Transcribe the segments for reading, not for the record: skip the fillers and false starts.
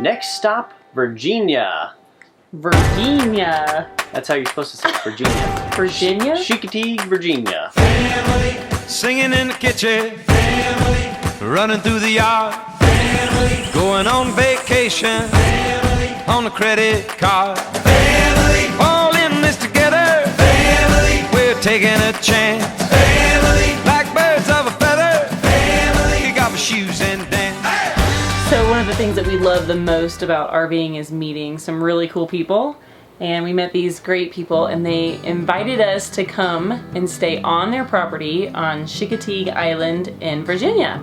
Next stop, Virginia. Virginia. That's how you're supposed to say it, Virginia. Virginia? Chincoteague, Virginia. Family. Singing in the kitchen. Family. Running through the yard. Family. Going on vacation. Family. On the credit card. Family. All in this together. Family. We're taking a chance. Family. Like birds of a feather. Family. Kick off our shoes and dance. So one of the things that we love the most about RVing is meeting some really cool people. And we met these great people and they invited us to come and stay on their property on Chincoteague Island in Virginia.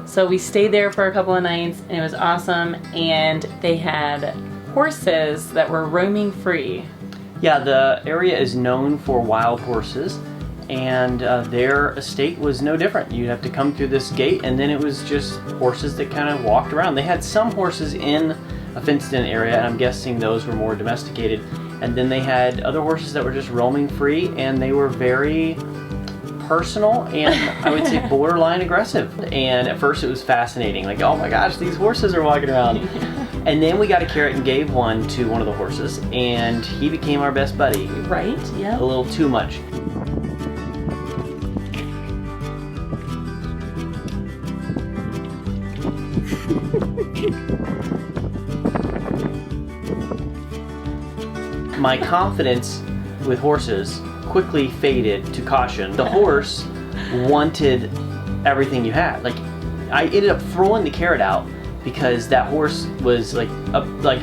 So we stayed there for a couple of nights and it was awesome, and they had horses that were roaming free. Yeah, the area is known for wild horses, and their estate was no different. You'd have to come through this gate and then it was just horses that kind of walked around. They had some horses in a fenced-in area, and I'm guessing those were more domesticated. And then they had other horses that were just roaming free, and they were very personal and I would say borderline aggressive. And at first it was fascinating, like, oh my gosh, these horses are walking around. And then we got a carrot and gave one to one of the horses, and he became our best buddy. Right? Yeah. A little too much. My confidence with horses quickly faded to caution. The horse wanted everything you had. Like, I ended up throwing the carrot out because that horse was like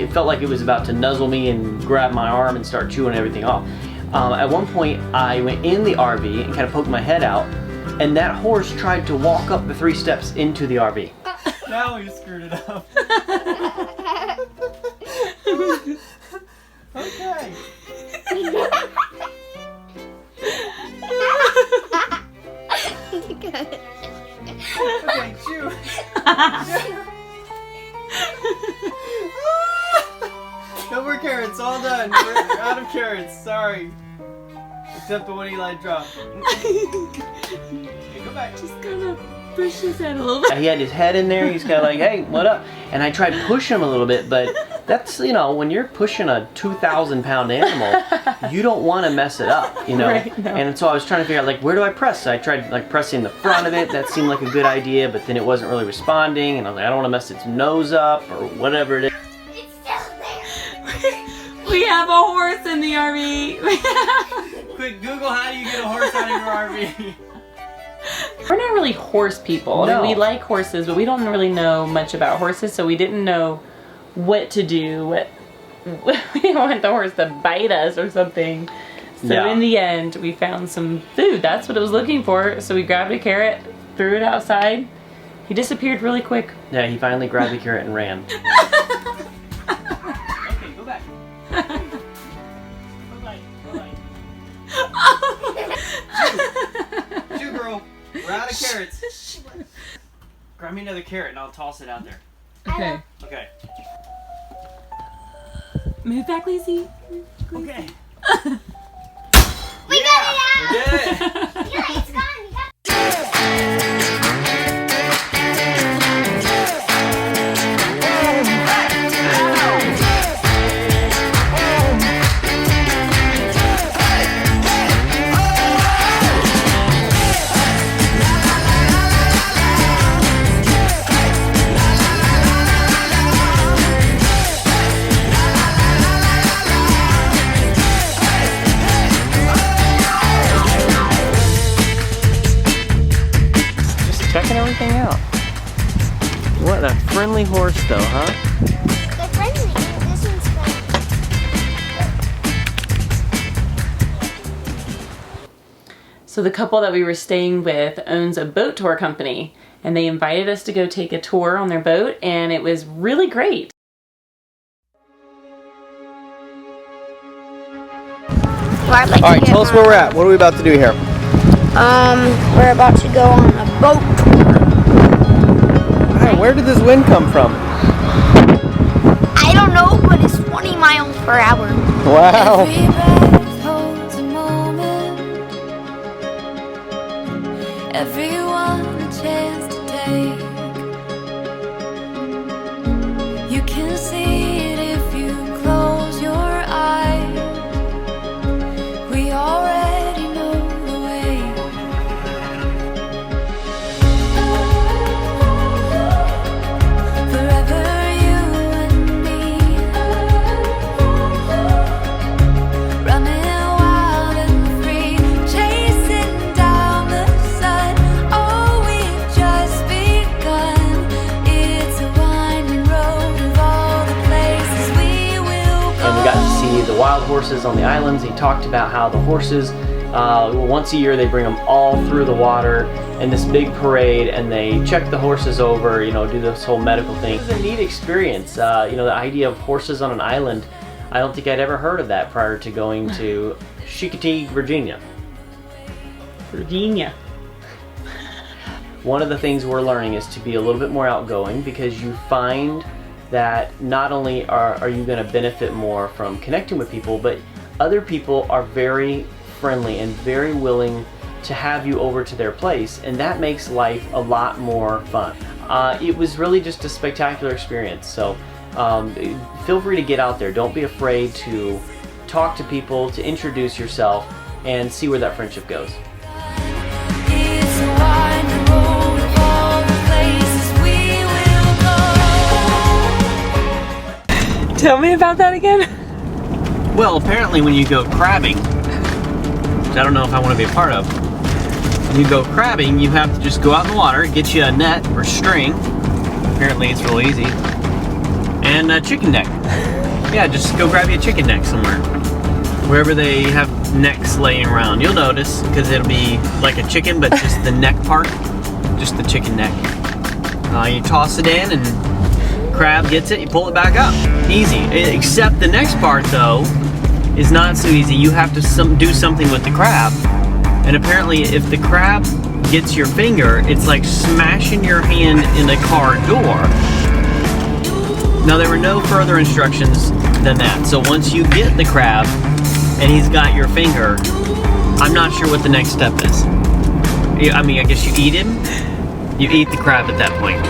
it felt like it was about to nuzzle me and grab my arm and start chewing everything off. At one point, I went in the RV and kind of poked my head out, and that horse tried to walk up the 3 steps into the RV. Now you screwed it up. Okay. Okay, chew. No more carrots, all done. We're out of carrots, sorry. Except the one Eli dropped. Okay, go back. Just gonna push his head a little bit. He had his head in there, he's kind of like, hey, what up? And I tried to push him a little bit, but that's, you know, when you're pushing a 2,000-pound animal, you don't want to mess it up, you know? Right, no. And so I was trying to figure out, like, where do I press? So I tried, like, pressing the front of it. That seemed like a good idea, but then it wasn't really responding, and I was like, I don't want to mess its nose up or whatever it is. It's still there. We have a horse in the RV. Quick, Google how do you get a horse out of your RV? We're not really horse people. No. I mean, we like horses, but we don't really know much about horses, so we didn't know what to do. We didn't want the horse to bite us or something. So Yeah. in the end, we found some food. That's what it was looking for. So we grabbed a carrot, threw it outside. He disappeared really quick. Yeah, he finally grabbed the carrot and ran. Okay, go back. Chew, girl. We're out of carrots. Grab me another carrot and I'll toss it out there. Okay. Okay. Move back, Lacey. Okay. We got it out. We did it. Here, it's gone. You got Checking everything out. What a friendly horse, though, huh? They're friendly. This one's friendly. So the couple that we were staying with owns a boat tour company, and they invited us to go take a tour on their boat, and it was really great. Alright, tell us where we're at. What are we about to do here? We're about to go on a boat tour. Alright, where did this wind come from? I don't know, but it's 20 miles per hour. Wow. Everyone a chance to take. You can horses on the islands. He talked about how the horses, once a year they bring them all through the water in this big parade, and they check the horses over, you know, do this whole medical thing. It was a neat experience. You know, the idea of horses on an island, I don't think I'd ever heard of that prior to going to Chincoteague, Virginia. Virginia. One of the things we're learning is to be a little bit more outgoing, because you find that not only are you going to benefit more from connecting with people, but other people are very friendly and very willing to have you over to their place, and that makes life a lot more fun. It was really just a spectacular experience, so feel free to get out there. Don't be afraid to talk to people, to introduce yourself, and see where that friendship goes. Tell me about that again. Well, apparently when you go crabbing, which I don't know if I want to be a part of, when you go crabbing, you have to just go out in the water, get you a net or string. Apparently it's real easy. And a chicken neck. Yeah, just go grab you a chicken neck somewhere. Wherever they have necks laying around. You'll notice, because it'll be like a chicken, but just the neck part. Just the chicken neck. You toss it in, and crab gets it, you pull it back up. Easy. Except the next part, though, is not so easy. You have to do something with the crab. And apparently, if the crab gets your finger, it's like smashing your hand in a car door. Now, there were no further instructions than that. So once you get the crab, and he's got your finger, I'm not sure what the next step is. I mean, I guess you eat him. You eat the crab at that point.